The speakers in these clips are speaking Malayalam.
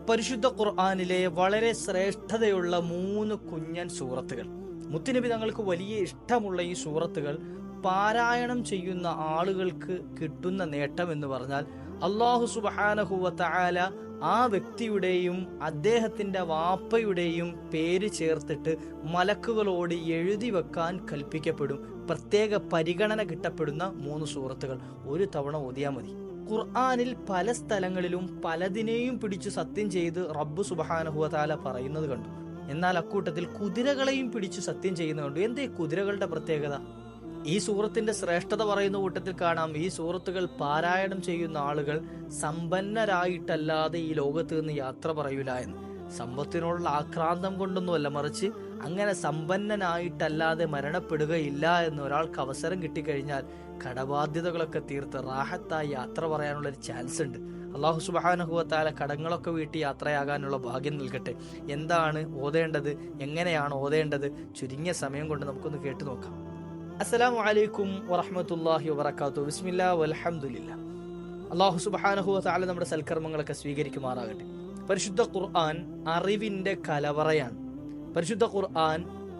പരിശുദ്ധ ഖുർആനിലെ വളരെ ശ്രേഷ്ഠതയുള്ള 3 കുഞ്ഞൻ സൂറത്തുകൾ. മുത്തുനബി തങ്ങൾക്ക് വലിയ ഇഷ്ടമുള്ള ഈ സൂറത്തുകൾ പാരായണം ചെയ്യുന്ന ആളുകൾക്ക് കിട്ടുന്ന നേട്ടം എന്ന് പറഞ്ഞാൽ അല്ലാഹു സുബ്ഹാനഹു വ തആല ആ വ്യക്തിയുടെയും അദ്ദേഹത്തിന്റെ വാപ്പയുടെയും പേര് ചേർത്തിട്ട് മലക്കുകളോട് എഴുതി വെക്കാൻ കൽപ്പിക്കപ്പെടും. പ്രത്യേക പരിഗണന കിട്ടപ്പെടുന്ന 3 സൂറത്തുകൾ ഒരു തവണ ഓതിയാൽ മതി. ഖുർആനിൽ പല സ്ഥലങ്ങളിലും പലതിനെയും പിടിച്ചു സത്യം ചെയ്ത് റബ്ബ് സുബ്ഹാനഹു വ തആല പറയുന്നത് കണ്ടു. എന്നാൽ അക്കൂട്ടത്തിൽ കുതിരകളെയും പിടിച്ചു സത്യം ചെയ്യുന്നത് കണ്ടു. എന്തേ കുതിരകളുടെ പ്രത്യേകത? ഈ സൂറത്തിന്റെ ശ്രേഷ്ഠത പറയുന്ന കൂട്ടത്തിൽ കാണാം, ഈ സൂറത്തുകൾ പാരായണം ചെയ്യുന്ന ആളുകൾ സമ്പന്നരായിട്ടല്ലാതെ ഈ ലോകത്ത് നിന്ന് യാത്ര പറയൂല എന്ന്. സമ്പത്തിനോടുള്ള ആക്രാന്തം കൊണ്ടൊന്നുമല്ല, മറിച്ച് അങ്ങനെ സമ്പന്നനായിട്ടല്ലാതെ മരണപ്പെടുകയില്ല എന്ന് ഒരാൾക്ക് അവസരം കിട്ടിക്കഴിഞ്ഞാൽ കടബാധ്യതകളൊക്കെ തീർത്ത് റാഹത്തായി യാത്ര പറയാനുള്ളൊരു ചാൻസ് ഉണ്ട്. അല്ലാഹു സുബ്ഹാനഹു വ തആല കടങ്ങളൊക്കെ വീട്ടി യാത്രയാകാനുള്ള ഭാഗ്യം നൽകട്ടെ. എന്താണ് ഓതേണ്ടത്, എങ്ങനെയാണ് ഓതേണ്ടത്, ചുരുങ്ങിയ സമയം കൊണ്ട് നമുക്കൊന്ന് കേട്ടു നോക്കാം. അസ്സലാമു അലൈക്കും വറഹ്മത്തുള്ളാഹി വബറകാതുഹു. ബിസ്മില്ലാഹി വൽഹംദുലില്ലാഹ്. അല്ലാഹു സുബ്ഹാനഹു വ തആല നമ്മുടെ സൽക്കർമ്മങ്ങളൊക്കെ സ്വീകരിക്കുമാറാകട്ടെ. പരിശുദ്ധ ഖുർആൻ അറിവിന്റെ കലവറയാണ്. പരിശുദ്ധ ഖുർആൻ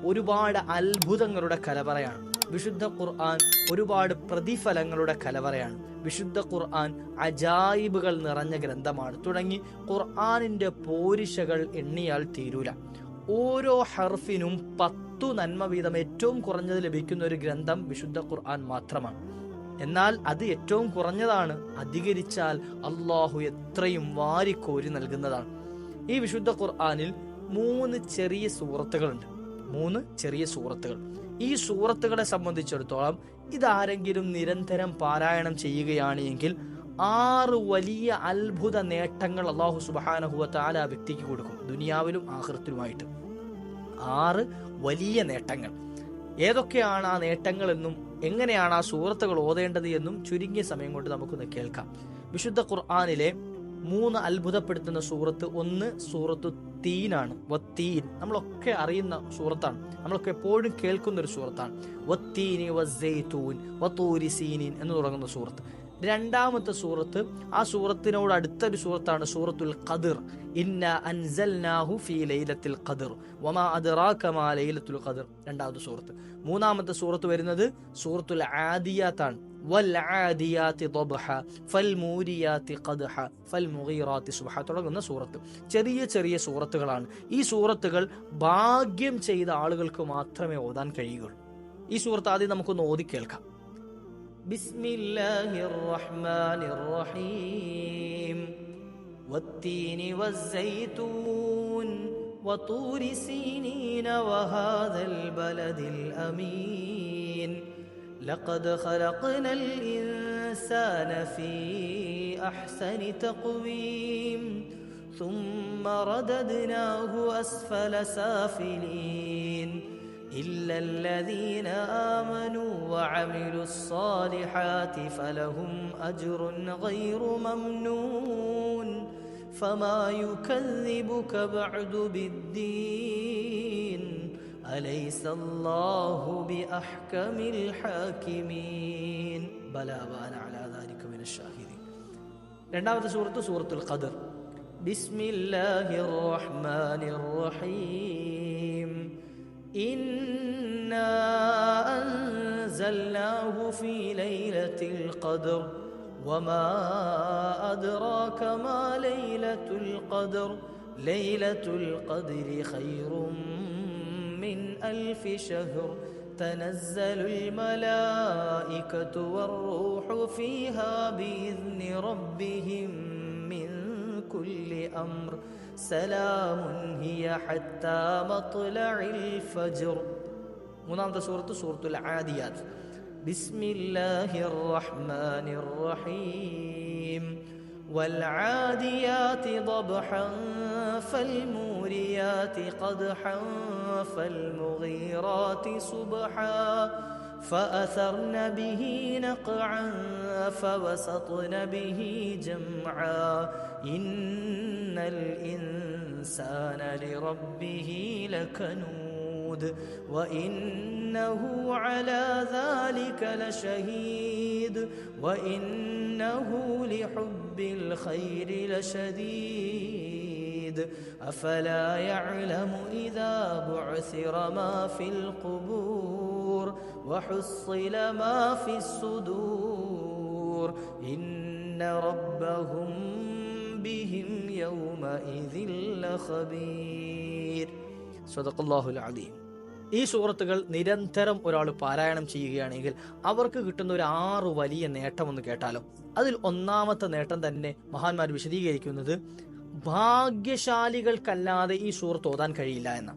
ഒരുപാട് അത്ഭുതങ്ങളുടെ കലവറയാണ്. വിശുദ്ധ ഖുർആൻ ഒരുപാട് പ്രതിഫലങ്ങളുടെ കലവറയാണ്. വിശുദ്ധ ഖുർആൻ അജായിബുകൾ നിറഞ്ഞ ഗ്രന്ഥമാണ്. തുടങ്ങി ഖുർആനിന്റെ പോരിശകൾ എണ്ണിയാൽ തീരൂല. ഓരോ ഹർഫിനും 10 നന്മ വീതം ഏറ്റവും കുറഞ്ഞത് ലഭിക്കുന്ന ഒരു ഗ്രന്ഥം വിശുദ്ധ ഖുർആൻ മാത്രമാണ്. എന്നാൽ അത് ഏറ്റവും കുറഞ്ഞതാണ്. അധികരിച്ചാൽ അള്ളാഹു എത്രയും വാരിക്കോരി നൽകുന്നതാണ്. ഈ വിശുദ്ധ ഖുർആനിൽ 3 ചെറിയ സൂറത്തുകളുണ്ട്. 3 ചെറിയ സൂറത്തുകൾ. ഈ സൂറത്തുകളെ സംബന്ധിച്ചിടത്തോളം ഇതാരെങ്കിലും നിരന്തരം പാരായണം ചെയ്യുകയാണ് എങ്കിൽ 6 വലിയ അത്ഭുത നേട്ടങ്ങൾ അല്ലാഹു സുബ്ഹാനഹു വ തആല ആ വ്യക്തിക്ക് കൊടുക്കും, ദുനിയാവിലും ആഖിറത്തിലുമായിട്ട്. 6 വലിയ നേട്ടങ്ങൾ. ഏതൊക്കെയാണ് ആ നേട്ടങ്ങൾ എന്നും എങ്ങനെയാണ് ആ സൂറത്തുകൾ ഓതേണ്ടത് എന്നും ചുരുങ്ങിയ സമയം കൊണ്ട് നമുക്കൊന്ന് കേൾക്കാം. വിശുദ്ധ ഖുർആനിലെ 3 അത്ഭുതപ്പെടുത്തുന്ന സൂറത്ത്, ഒന്ന് സൂറത്തു തീനാണ്. വത്തീൻ നമ്മളൊക്കെ അറിയുന്ന സൂറത്താണ്, നമ്മളൊക്കെ എപ്പോഴും കേൾക്കുന്ന ഒരു സൂറത്താണ്. വത്തീനി വസ്സൈതൂൻ വതൂരി സീനീൻ എന്ന് തുടങ്ങുന്ന സൂറത്ത്. രണ്ടാമത്തെ സൂറത്ത്, ആ സൂറത്തിനോട് അടുത്തൊരു സൂറത്താണ് സൂറത്തുൽ ഖദർ. ഇന്നാ അൻസൽനാഹു ഫീ ലൈലത്തുൽ ഖദർ വമാ അദ്റാക മാ ലൈലത്തുൽ ഖദർ, രണ്ടാമത്തെ സൂറത്ത്. മൂന്നാമത്തെ സൂറത്ത് വരുന്നത് സൂറത്തുൽ ആദിയാത്താണ്. വൽആദിയാതി ളബ്ഹ ഫൽമൂരിയാതി ഖദ്ഹ ഫൽമുഗീറാതി സുബ്ഹ തുടങ്ങുന്ന സൂറത്ത്. ചെറിയ ചെറിയ സൂറത്തുകളാണ്. ഈ സൂറത്തുകൾ ഭാഗ്യം ചെയ്ത ആളുകൾക്ക് മാത്രമേ ഓതാൻ കഴിയുകയുള്ളൂ. ഈ സൂറത്ത് ആദ്യം നമുക്കൊന്ന് ഓതി കേൾക്കാം. ബിസ്മില്ലാഹിർ റഹ്മാനിർ റഹീം. വത്തീനി വസ്സൈതൂൻ വതൂരി സീനീന വഹാദൽ ബലദിൽ അമീൻ. لقد خلقنا الإنسان في أحسن تقويم ثم رددناه أسفل سافلين إلا الذين آمنوا وعملوا الصالحات فلهم أجر غير ممنون فما يكذبك بعد بالدين أليس الله بأحكم الحاكمين بلى وأنا على ذلك من الشاهدين. രണ്ടാമത്തെ സൂറത്ത് സൂറത്തുൽ ഖദർ. ബിസ്മില്ലാഹിർ റഹ്മാനിർ റഹീം. ഇന്നാ അൻസൽനാഹു ഫീ ലൈലത്തിൽ ഖദർ വമാ അദ്റാക മാ ലൈലത്തുൽ ഖദർ ലൈലത്തുൽ ഖദ്രി ഖൈറും من ألف شهر تنزل الملائكة والروح فيها بإذن ربهم من كل أمر سلام هي حتى مطلع الفجر. മൂന്നാമത്തെ സൂറത്ത് സൂറത്തുൽ ആദിയാത്ത്. بسم الله الرحمن الرحيم. والعاديات ضبحا فالموريات قدحا فالمغيرات صبحا فأثرن به نقعا فوسطن به جمعا إن الإنسان لربه لكنود وإنه على ذلك لشهيد وإنه لحب الخير لشديد شهيد أفلا يعلم إذا بعثر ما في القبور وحصل ما في الصدور إن ربهم بهم يومئذ لخبير صدق الله العظيم. ഈ സൂറത്തുകൾ നിരന്തരം ഒരാൾ പാരായണം ചെയ്യുകയാണെങ്കിൽ അവർക്ക് കിട്ടുന്ന ഒരു 6 വലിയ നേട്ടമെന്ന് കേട്ടാലോ. അതിൽ ഒന്നാമത്തെ നേട്ടം തന്നെ മഹാന്മാർ വിശദീകരിക്കുന്നത് ഭാഗ്യശാലികൾക്കല്ലാതെ ഈ സൂറത്ത് ഓതാൻ കഴിയില്ല എന്ന.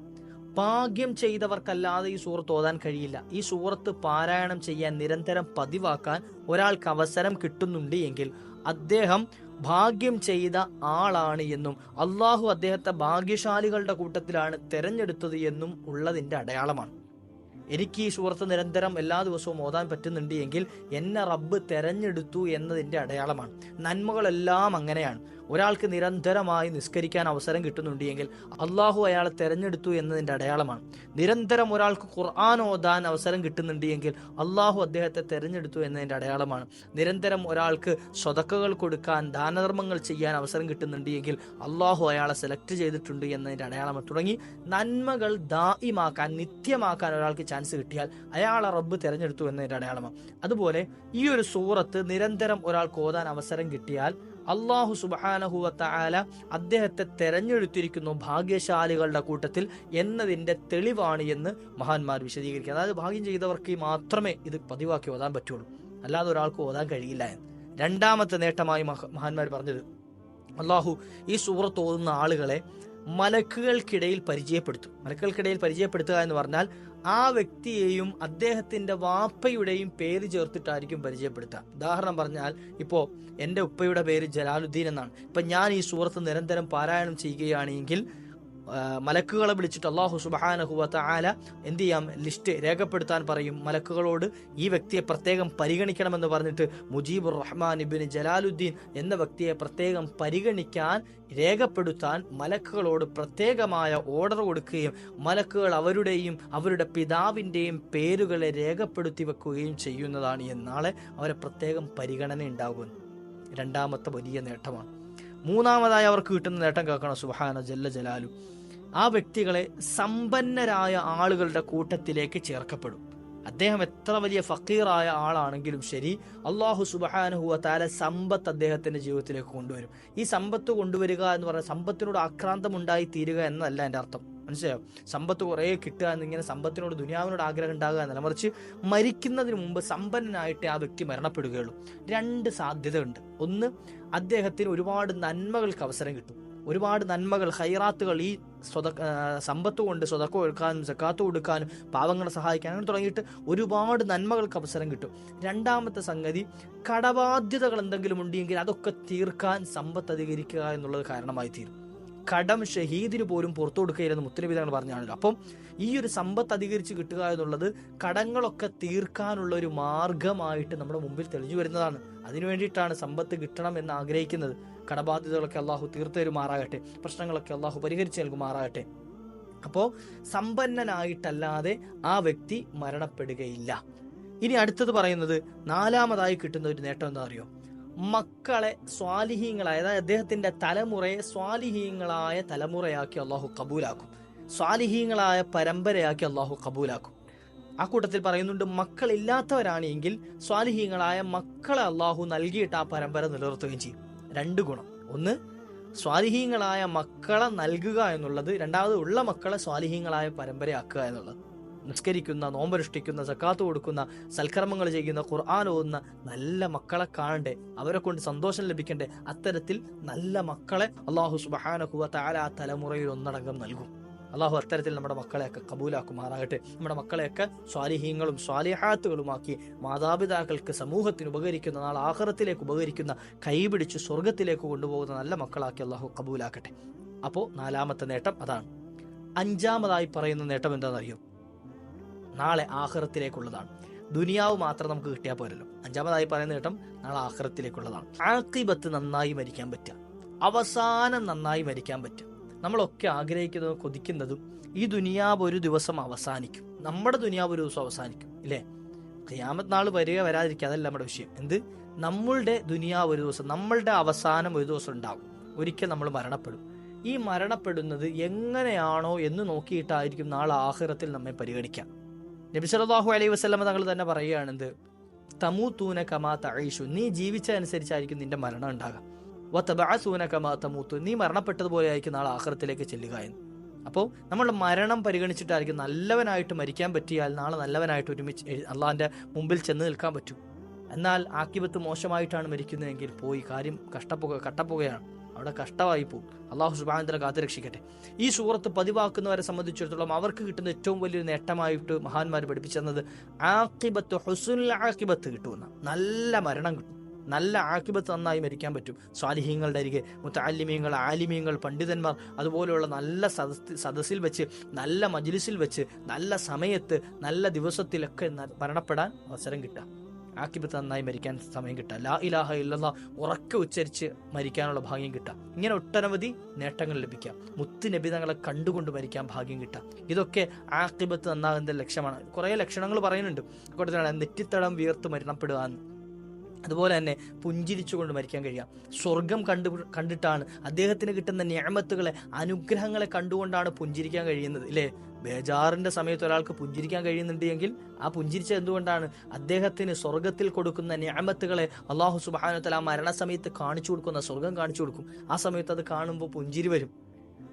ഭാഗ്യം ചെയ്തവർക്കല്ലാതെ ഈ സൂറത്ത് ഓതാൻ കഴിയില്ല. ഈ സൂറത്ത് പാരായണം ചെയ്യാൻ നിരന്തരം പതിവാക്കാൻ ഒരാൾക്ക് അവസരം കിട്ടുന്നുണ്ട് എങ്കിൽ അദ്ദേഹം ഭാഗ്യം ചെയ്ത ആളാണ് എന്നും അള്ളാഹു അദ്ദേഹത്തെ ഭാഗ്യശാലികളുടെ കൂട്ടത്തിലാണ് തെരഞ്ഞെടുത്തത് എന്നും ഉള്ളതിന്റെ അടയാളമാണ്. എനിക്ക് ഈ സൂറത്ത് നിരന്തരം എല്ലാ ദിവസവും ഓതാൻ പറ്റുന്നുണ്ട് എങ്കിൽ എന്നെ റബ്ബ് തെരഞ്ഞെടുത്തു എന്നതിന്റെ അടയാളമാണ്. നന്മകളെല്ലാം അങ്ങനെയാണ്. ഒരാൾക്ക് നിരന്തരമായി നിസ്കരിക്കാൻ അവസരം കിട്ടുന്നുണ്ട് എങ്കിൽ അള്ളാഹു അയാളെ തെരഞ്ഞെടുത്തു എന്നതിന്റെ അടയാളമാണ്. നിരന്തരം ഒരാൾക്ക് ഖുർആൻ ഓതാൻ അവസരം കിട്ടുന്നുണ്ട് എങ്കിൽ അള്ളാഹു അദ്ദേഹത്തെ തെരഞ്ഞെടുത്തു എന്നതിന്റെ അടയാളമാണ്. നിരന്തരം ഒരാൾക്ക് സ്വതക്കകൾ കൊടുക്കാൻ, ദാനധർമ്മങ്ങൾ ചെയ്യാൻ അവസരം കിട്ടുന്നുണ്ട് എങ്കിൽ അള്ളാഹു അയാളെ സെലക്ട് ചെയ്തിട്ടുണ്ട് എന്നതിന്റെ അടയാളമാണ്. തുടങ്ങി നന്മകൾ ദായിമാക്കാൻ, നിത്യമാക്കാൻ ഒരാൾക്ക് ചാൻസ് കിട്ടിയാൽ അയാളെ റബ്ബ് തെരഞ്ഞെടുത്തു എന്നതിന്റെ അടയാളമാണ്. അതുപോലെ ഈ ഒരു സൂറത്ത് നിരന്തരം ഒരാൾക്ക് ഓതാൻ അവസരം കിട്ടിയാൽ അള്ളാഹു സുബ്ഹാനഹു വ തആല അദ്ദേഹത്തെ തെരഞ്ഞെടുത്തിരിക്കുന്നു ഭാഗ്യശാലികളുടെ കൂട്ടത്തിൽ എന്നതിന്റെ തെളിവാണ് എന്ന് മഹാന്മാർ വിശദീകരിക്കുക. അതായത് ഭാഗ്യം ചെയ്തവർക്ക് മാത്രമേ ഇത് പതിവാക്കി ഓതാൻ പറ്റുള്ളൂ, അല്ലാതെ ഒരാൾക്ക് ഓതാൻ കഴിയില്ല എന്ന്. രണ്ടാമത്തെ നേട്ടമായി മഹാന്മാർ പറഞ്ഞത്, അള്ളാഹു ഈ സൂറത്ത് ഓതുന്ന ആളുകളെ മലക്കുകൾക്കിടയിൽ പരിചയപ്പെടുത്തും. മലക്കുകൾക്കിടയിൽ പരിചയപ്പെടുത്തുക എന്ന് പറഞ്ഞാൽ ആ വ്യക്തിയെയും അദ്ദേഹത്തിന്റെ വാപ്പയുടെയും പേര് ചേർത്തിട്ടായിരിക്കും പരിചയപ്പെടുത്തുക. ഉദാഹരണം പറഞ്ഞാൽ, ഇപ്പോ എൻ്റെ ഉപ്പയുടെ പേര് ജലാലുദ്ദീൻ എന്നാണ്. ഇപ്പൊ ഞാൻ ഈ സൂറത്ത് നിരന്തരം പാരായണം ചെയ്യുകയാണെങ്കിൽ മലക്കുകളെ വിളിച്ചിട്ട് അള്ളാഹു സുബ്ഹാനഹു വ തആല എന്ത് ചെയ്യാം, ലിസ്റ്റ് രേഖപ്പെടുത്താൻ പറയും മലക്കുകളോട്. ഈ വ്യക്തിയെ പ്രത്യേകം പരിഗണിക്കണമെന്ന് പറഞ്ഞിട്ട് മുജീബുർ റഹ്മാൻ ഇബ്നു ജലാലുദ്ദീൻ എന്ന വ്യക്തിയെ പ്രത്യേകം പരിഗണിക്കാൻ, രേഖപ്പെടുത്താൻ മലക്കുകളോട് പ്രത്യേകമായ ഓർഡർ കൊടുക്കുകയും മലക്കുകൾ അവരുടെയും അവരുടെ പിതാവിൻ്റെയും പേരുകളെ രേഖപ്പെടുത്തി വെക്കുകയും ചെയ്യുന്നതാണ്. എന്നാളെ അവരെ പ്രത്യേകം പരിഗണന ഉണ്ടാകും. രണ്ടാമത്തെ വലിയ നേട്ടമാണ്. മൂന്നാമതായി അവർക്ക് കിട്ടുന്ന നേട്ടം കേൾക്കണം. സുബ്ഹാന ജല്ല ജലാലു ആ വ്യക്തികളെ സമ്പന്നരായ ആളുകളുടെ കൂട്ടത്തിലേക്ക് ചേർക്കപ്പെടും. അദ്ദേഹം എത്ര വലിയ ഫക്കീറായ ആളാണെങ്കിലും ശരി, അള്ളാഹു സുബ്ഹാനഹു വ തആല സമ്പത്ത് അദ്ദേഹത്തിന്റെ ജീവിതത്തിലേക്ക് കൊണ്ടുവരും. ഈ സമ്പത്ത് കൊണ്ടുവരിക എന്ന് പറഞ്ഞാൽ സമ്പത്തിനോട് ആക്രാന്തം ഉണ്ടായി തീരുക എന്നല്ല എൻ്റെ അർത്ഥം. മനസ്സിലായോ? സമ്പത്ത് കുറേ കിട്ടുക എന്നിങ്ങനെ സമ്പത്തിനോട്, ദുനിയാവിനോട് ആഗ്രഹം ഉണ്ടാകുക എന്നല്ല, മറിച്ച് മരിക്കുന്നതിന് മുമ്പ് സമ്പന്നനായിട്ട് ആ വ്യക്തി മരണപ്പെടുകയുള്ളൂ. 2 സാധ്യതയുണ്ട്. ഒന്ന്, അദ്ദേഹത്തിന് ഒരുപാട് നന്മകൾക്ക് അവസരം കിട്ടും. ഒരുപാട് നന്മകൾ, ഹൈറാത്തുകൾ ഈ സമ്പത്ത് കൊണ്ട് സ്വതക്ക കൊടുക്കാനും സക്കാത്ത് കൊടുക്കാനും പാവങ്ങളെ സഹായിക്കാനും അങ്ങനെ തുടങ്ങിയിട്ട് ഒരുപാട് നന്മകൾക്ക് അവസരം കിട്ടും. രണ്ടാമത്തെ സംഗതി, കടബാധ്യതകൾ എന്തെങ്കിലും ഉണ്ടെങ്കിൽ അതൊക്കെ തീർക്കാൻ സമ്പത്ത് അധികരിക്കുക എന്നുള്ളത് കാരണമായി തീരും. കടം ഷഹീദിന് പോലും പുറത്തു കൊടുക്കുകയില്ലെന്ന് മുത്തനബി തങ്ങൾ പറഞ്ഞാണല്ലോ. അപ്പം ഈ ഒരു സമ്പത്ത് അധികരിച്ച് കിട്ടുക എന്നുള്ളത് കടങ്ങളൊക്കെ തീർക്കാനുള്ള ഒരു മാർഗമായിട്ട് നമ്മുടെ മുമ്പിൽ തെളിഞ്ഞു വരുന്നതാണ്. അതിനു വേണ്ടിയിട്ടാണ് സമ്പത്ത് കിട്ടണം എന്ന് ആഗ്രഹിക്കുന്നത്. കടബാധ്യതകളൊക്കെ അള്ളാഹു തീർത്തു തരുമാറാകട്ടെ, പ്രശ്നങ്ങളൊക്കെ അള്ളാഹു പരിഹരിച്ച് നൽകുമാറാകട്ടെ. അപ്പോൾ സമ്പന്നനായിട്ടല്ലാതെ ആ വ്യക്തി മരണപ്പെടുകയില്ല. ഇനി അടുത്തത് പറയുന്നത്, 4-മതായി കിട്ടുന്ന ഒരു നേട്ടം എന്താ അറിയോ? മക്കളെ സ്വാലിഹീങ്ങളായ, അതായത് അദ്ദേഹത്തിന്റെ തലമുറയെ സ്വാലിഹീങ്ങളായ തലമുറയാക്കി അള്ളാഹു കബൂലാക്കും. സ്വാലിഹീങ്ങളായ പരമ്പരയാക്കി അള്ളാഹു കബൂലാക്കും. ആ കൂട്ടത്തിൽ പറയുന്നുണ്ട്, മക്കളില്ലാത്തവരാണ് എങ്കിൽ സ്വാലിഹീങ്ങളായ മക്കളെ അള്ളാഹു നൽകിയിട്ട് ആ പരമ്പര നിലനിർത്തുകയും ചെയ്യും. 2 ഗുണം. ഒന്ന്, സ്വാലിഹീങ്ങളായ മക്കളെ നൽകുക എന്നുള്ളത്. രണ്ടാമത്, ഉള്ള മക്കളെ സ്വാലിഹീങ്ങളായ പരമ്പരയാക്കുക എന്നുള്ളത്. നിസ്കരിക്കുന്ന, നോമ്പനുഷ്ഠിക്കുന്ന, സക്കാത്ത് കൊടുക്കുന്ന, സൽക്കർമ്മങ്ങൾ ചെയ്യുന്ന, ഖുർആൻ ഓതുന്ന നല്ല മക്കളെ കാണണ്ടേ, അവരെ കൊണ്ട് സന്തോഷം ലഭിക്കണ്ടേ? അത്തരത്തിൽ നല്ല മക്കളെ അള്ളാഹു സുബ്ഹാനഹു വ തആല ആ തലമുറയിൽ ഒന്നടങ്കം നൽകും. അള്ളാഹു അത്തരത്തിൽ നമ്മുടെ മക്കളെയൊക്കെ കബൂലാക്കുമാറാകട്ടെ. നമ്മുടെ മക്കളെയൊക്കെ സ്വാലിഹീങ്ങളും സ്വാലിഹാത്തുകളുമാക്കി മാതാപിതാക്കൾക്ക്, സമൂഹത്തിന് ഉപകരിക്കുന്ന, നാളെ ആഖിറത്തിലേക്ക് ഉപകരിക്കുന്ന, കൈപിടിച്ച് സ്വർഗത്തിലേക്ക് കൊണ്ടുപോകുന്ന നല്ല മക്കളാക്കി അള്ളാഹു കബൂലാക്കട്ടെ. അപ്പോൾ 4-മത്തെ നേട്ടം അതാണ്. 5-മതായി പറയുന്ന നേട്ടം എന്താണെന്നറിയോ? നാളെ ആഖിറത്തിലേക്കുള്ളതാണ്. ദുനിയാവ് മാത്രം നമുക്ക് കിട്ടിയാൽ പോരല്ലോ. 5-മതായി പറയുന്ന നേട്ടം നാളെ ആഖിറത്തിലേക്കുള്ളതാണ്. ആഖിബത്ത് നന്നായി മരിക്കാൻ പറ്റുക, അവസാനം നന്നായി മരിക്കാൻ പറ്റുക. നമ്മളൊക്കെ ആഗ്രഹിക്കുന്നതും കൊതിക്കുന്നതും ഈ ദുനിയാവ് ഒരു ദിവസം അവസാനിക്കും. നമ്മുടെ ദുനിയാവ് ഒരു ദിവസം അവസാനിക്കും, ഇല്ലേ? ഖിയാമത്ത് നാൾ വരിക വരാതിരിക്കുക, അതല്ല നമ്മുടെ വിഷയം. നമ്മളുടെ ദുനിയാവ് ഒരു ദിവസം, നമ്മളുടെ അവസാനം ഒരു ദിവസം ഉണ്ടാകും. ഒരിക്കൽ നമ്മൾ മരണപ്പെടും. ഈ മരണപ്പെടുന്നത് എങ്ങനെയാണോ എന്ന് നോക്കിയിട്ടായിരിക്കും നാളെ ആഖിറത്തിൽ നമ്മെ പരിഗണിക്കാം. നബി സല്ലല്ലാഹു അലൈഹി വസല്ലം തങ്ങൾ തന്നെ പറയുകയാണെന്ത്, തമൂത്തൂന കമാ തഈഷു, നീ ജീവിച്ച അനുസരിച്ചായിരിക്കും നിന്റെ മരണം ഉണ്ടാകുക. വതബഅസൂന കമാ തമൂത്തു, നീ മരണപ്പെട്ടതുപോലെ ആയിരിക്കും നാളെ ആഖിറത്തിലേക്ക് ചെല്ലുക എന്ന്. അപ്പോൾ നമ്മൾ മരണം പരിഗണിച്ചിട്ടായിരിക്കും. നല്ലവനായിട്ട് മരിക്കാൻ പറ്റിയാൽ നാളെ നല്ലവനായിട്ട് ഒരുമിച്ച് അള്ളാഹിന്റെ മുമ്പിൽ ചെന്ന് നിൽക്കാൻ പറ്റും. എന്നാൽ ആക്കിബത്ത് മോശമായിട്ടാണ് മരിക്കുന്നതെങ്കിൽ പോയി കാര്യം കട്ടപ്പുകയാണ്, അവിടെ കഷ്ടമായി പോകും. അള്ളാഹു സുബ്ഹാനഹു വ തആല കാത്തുരക്ഷിക്കട്ടെ. ഈ സൂറത്ത് പതിവാക്കുന്നവരെ സംബന്ധിച്ചിടത്തോളം അവർക്ക് കിട്ടുന്ന ഏറ്റവും വലിയൊരു നേട്ടമായിട്ട് മഹാന്മാർ പഠിപ്പിച്ചെന്നത് ആഖിബത്ത്, ഹുസ്നുൽ ആഖിബത്ത് കിട്ടുമെന്ന, നല്ല മരണം കിട്ടും, നല്ല ആഖിബത്ത്, നന്നായി മരിക്കാൻ പറ്റും. സ്വാലിഹീങ്ങളുടെ അരികെ മുതഅല്ലിമീങ്ങൾ, ആലിമീങ്ങൾ, പണ്ഡിതന്മാർ, അതുപോലെയുള്ള നല്ല സദസ്സിൽ വെച്ച്, നല്ല മജ്ലിസിൽ വെച്ച്, നല്ല സമയത്ത്, നല്ല ദിവസത്തിലൊക്കെ മരണപ്പെടാൻ അവസരം കിട്ടുക, ആഖിബത്ത് നന്നായി മരിക്കാൻ സമയം കിട്ടുക, ലാ ഇലാഹ ഇല്ലല്ലാഹ് ഉറക്കെ ഉച്ചരിച്ച് മരിക്കാനുള്ള ഭാഗ്യം കിട്ടുക. ഇങ്ങനെ ഒട്ടനവധി നേട്ടങ്ങൾ ലഭിക്കാം. മുത്ത് നബി തങ്ങളെ കണ്ടുകൊണ്ട് മരിക്കാൻ ഭാഗ്യം കിട്ടുക. ഇതൊക്കെ ആഖിബത്ത് നന്നാകുന്ന ലക്ഷ്യമാണ്. കുറേ ലക്ഷണങ്ങൾ പറയുന്നുണ്ട്. കൂട്ടത്തിലാണ് നെറ്റിത്തടം വീർത്ത് മരണപ്പെടുക എന്ന്. അതുപോലെ തന്നെ പുഞ്ചിരിച്ചുകൊണ്ട് മരിക്കാൻ കഴിയാം. സ്വർഗം കണ്ടിട്ടാണ്, അദ്ദേഹത്തിന് കിട്ടുന്ന നിഅമത്തുകളെ, അനുഗ്രഹങ്ങളെ കണ്ടുകൊണ്ടാണ് പുഞ്ചിരിക്കാൻ കഴിയുന്നത്, ഇല്ലേ? ബേജാറിന്റെ സമയത്ത് ഒരാൾക്ക് പുഞ്ചിരിക്കാൻ കഴിയുന്നുണ്ട് എങ്കിൽ ആ പുഞ്ചിരിച്ച എന്തുകൊണ്ടാണ്? അദ്ദേഹത്തിന് സ്വർഗത്തിൽ കൊടുക്കുന്ന നിഅമത്തുകളെ അല്ലാഹു സുബ്ഹാനഹു വ തആല മരണസമയത്ത് കാണിച്ചു കൊടുക്കുന്ന, സ്വർഗം കാണിച്ചു കൊടുക്കും. ആ സമയത്ത് അത് കാണുമ്പോൾ പുഞ്ചിരി വരും.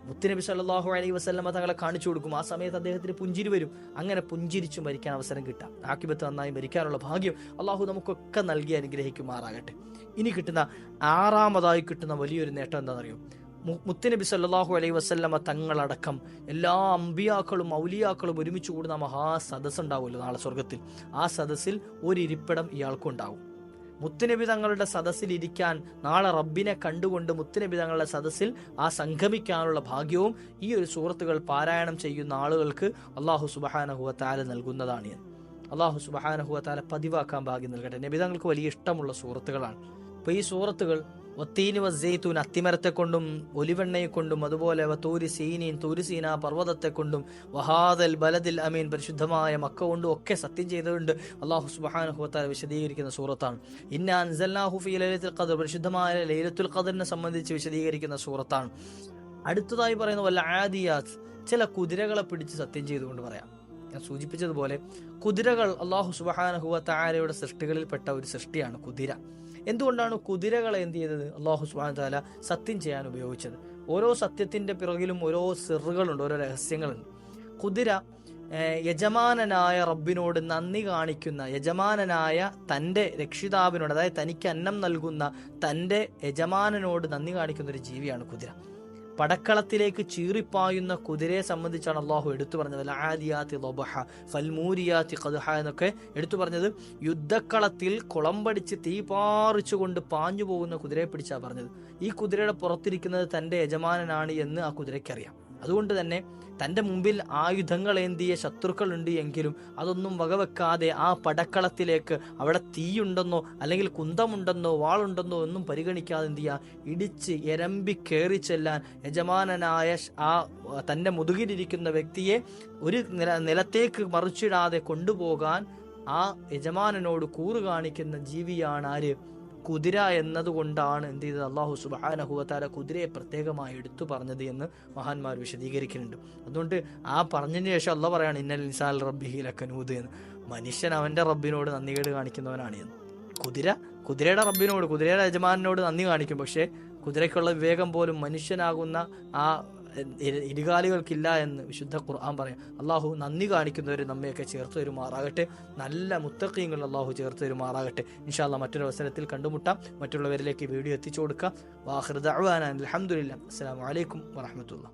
മുത്തുനബി സല്ലല്ലാഹു അലൈഹി വസല്ലമ തങ്ങളെ കാണിച്ചു കൊടുക്കും. ആ സമയത്ത് അദ്ദേഹത്തിന് പുഞ്ചിരി വരും. അങ്ങനെ പുഞ്ചിരിച്ചു മരിക്കാൻ അവസരം കിട്ടാം. ആഖിബത്ത് നന്നായി മരിക്കാനുള്ള ഭാഗ്യം അള്ളാഹു നമുക്കൊക്കെ നൽകി അനുഗ്രഹിക്കുമാറാകട്ടെ. ഇനി കിട്ടുന്ന ആറാമതായി കിട്ടുന്ന വലിയൊരു നേട്ടം എന്താണെന്നറിയോ? മുത്തുനബി സല്ലല്ലാഹു അലൈഹി വസല്ലമ തങ്ങളടക്കം എല്ലാ അമ്പിയാക്കളും ഔലിയാക്കളും ഒരുമിച്ച് കൂടുന്ന മഹാസദസ് ഉണ്ടാവുമല്ലോ നാളെ സ്വർഗത്തിൽ. ആ സദസ്സിൽ ഒരു ഇരിപ്പിടം ഇയാൾക്കും ഉണ്ടാവും. മുത്തുനബി തങ്ങളുടെ സദസ്സിൽ ഇരിക്കാൻ, നാളെ റബ്ബിനെ കണ്ടുകൊണ്ട് മുത്തുനബി തങ്ങളുടെ സദസ്സിൽ ആ സംഗമിക്കാനുള്ള ഭാഗ്യവും ഈ ഒരു സൂറത്തുകൾ പാരായണം ചെയ്യുന്ന ആളുകൾക്ക് അല്ലാഹു സുബ്ഹാനഹു വ തആല നൽകുന്നതാണ്. അല്ലാഹു സുബ്ഹാനഹു വ തആല പതിവാക്കാൻ ഭാഗ്യം നൽകട്ടെ. നബി തങ്ങൾക്ക് വലിയ ഇഷ്ടമുള്ള സൂറത്തുകളാണ്. അപ്പോൾ ഈ സൂറത്തുകൾ വത്തീനി വസ്സൈത്തൂൻ, അത്തിമരത്തെ കൊണ്ടും ഒലിവെണ്ണയെ കൊണ്ടും, അതുപോലെ വതൂരി സീനീൻ, തൂരി സീന പർവ്വതത്തെ കൊണ്ടും, വഹാദൽ ബലദിൽ അമീൻ, പരിശുദ്ധമായ മക്ക കൊണ്ടും ഒക്കെ സത്യം ചെയ്തുകൊണ്ട് അല്ലാഹു സുബ്ഹാനഹു വ തആല വിശദീകരിക്കുന്ന സൂറത്താണ്. ഇന്നാ അൻസൽനാഹു ഫീ ലൈലത്തുൽ ഖദ്ർ, പരിശുദ്ധമായ ലൈലത്തുൽ ഖദ്റിനെ സംബന്ധിച്ച് വിശദീകരിക്കുന്ന സൂറത്താണ്. അടുത്തതായി പറയുന്ന വല്ല ആദിയാത്ത്, ചില കുതിരകളെ പിടിച്ച് സത്യം ചെയ്തുകൊണ്ട് പറയാം. ഞാൻ സൂചിപ്പിച്ചതുപോലെ കുതിരകൾ അല്ലാഹു സുബ്ഹാനഹു വ തആലയുടെ സൃഷ്ടികളിൽപ്പെട്ട ഒരു സൃഷ്ടിയാണ് കുതിര. എന്തുകൊണ്ടാണ് കുതിരകളെ എന്ത് ചെയ്തത്? അല്ലാഹു സുബ്ഹാനഹു വ തആല സത്യം ചെയ്യാൻ ഉപയോഗിച്ചത്. ഓരോ സത്യത്തിന്റെ പിറകിലും ഓരോ സിറുകളുണ്ട്, ഓരോ രഹസ്യങ്ങളുണ്ട്. കുതിര യജമാനനായ റബ്ബിനോട് നന്ദി കാണിക്കുന്ന, യജമാനനായ തൻ്റെ രക്ഷിതാവിനോട്, അതായത് തനിക്ക് അന്നം നൽകുന്ന തൻ്റെ യജമാനനോട് നന്ദി കാണിക്കുന്ന ഒരു ജീവിയാണ് കുതിര. പടക്കളത്തിലേക്ക് ചീറിപ്പായുന്ന കുതിരയെ സംബന്ധിച്ചാണ് അള്ളാഹു എടുത്തു പറഞ്ഞത്. ആദിയാത്തി ലബഹ ഫൽമൂരിയാത്തി ഖദ്ഹ എന്നൊക്കെ എടുത്തു പറഞ്ഞത്. യുദ്ധക്കളത്തിൽ കുളമ്പടിച്ച് തീ പാറിച്ചുകൊണ്ട് പാഞ്ഞു പോകുന്ന കുതിരയെ പിടിച്ചാണ് പറഞ്ഞത്. ഈ കുതിരയുടെ പുറത്തിരിക്കുന്നത് തൻ്റെ യജമാനനാണ് എന്ന് ആ കുതിരയ്ക്കറിയാം. അതുകൊണ്ട് തന്നെ തൻ്റെ മുമ്പിൽ ആയുധങ്ങളേന്തിയ ശത്രുക്കളുണ്ട് എങ്കിലും അതൊന്നും വകവെക്കാതെ ആ പടക്കളത്തിലേക്ക്, അവിടെ തീയുണ്ടെന്നോ അല്ലെങ്കിൽ കുന്തമുണ്ടെന്നോ വാളുണ്ടെന്നോ ഒന്നും പരിഗണിക്കാതെ എന്ത് ചെയ്യുക, ഇടിച്ച് എരമ്പി കയറി ചെല്ലാൻ യജമാനനായ ആ തൻ്റെ മുതുകിലിരിക്കുന്ന വ്യക്തിയെ ഒരു നിലത്തേക്ക് മറിച്ചിടാതെ കൊണ്ടുപോകാൻ ആ യജമാനനോട് കൂറ് കാണിക്കുന്ന ജീവിയാണ് ആര്? കുതിര. എന്നതുകൊണ്ടാണ് എന്ത് ചെയ്തത്? അല്ലാഹു സുബ്ഹാനഹു വ തആല കുതിരയെ പ്രത്യേകമായി എടുത്തു പറഞ്ഞത് എന്ന് മഹാന്മാർ വിശദീകരിക്കുന്നുണ്ട്. അതുകൊണ്ട് ആ പറഞ്ഞതിന് ശേഷം അല്ലാഹു പറയാണ് ഇന്നൽ ഇൻസാന റബ്ബിഹി ലകനൂദ് എന്ന്. മനുഷ്യൻ അവൻ്റെ റബ്ബിനോട് നന്ദികേട് കാണിക്കുന്നവനാണ് എന്ന്. കുതിരയുടെ റബ്ബിനോട്, കുതിരയുടെ യജമാനോട് നന്ദി കാണിക്കും. പക്ഷേ കുതിരയ്ക്കുള്ള വിവേകം പോലും മനുഷ്യനാകുന്ന ആ ഇരുകാലികൾക്കില്ല എന്ന് വിശുദ്ധ ഖുർആൻ പറയാം. അള്ളാഹു നന്ദി കാണിക്കുന്നവർ നമ്മയൊക്കെ ചേർത്ത് വരുമാറാകട്ടെ. നല്ല മുത്തഖീങ്ങൾ അള്ളാഹു ചേർത്ത് വരുമാറാകട്ടെ. ഇൻഷാ അല്ലാഹ് മറ്റൊരു അവസരത്തിൽ കണ്ടുമുട്ടാം. മറ്റുള്ളവരിലേക്ക് വീഡിയോ എത്തിച്ചു കൊടുക്കാം. വാഖിറു ദഅ്വാനാ അൽഹംദുലില്ലാഹ്. അസ്സലാമു അലൈക്കും വറഹ്മത്തുള്ളാഹി.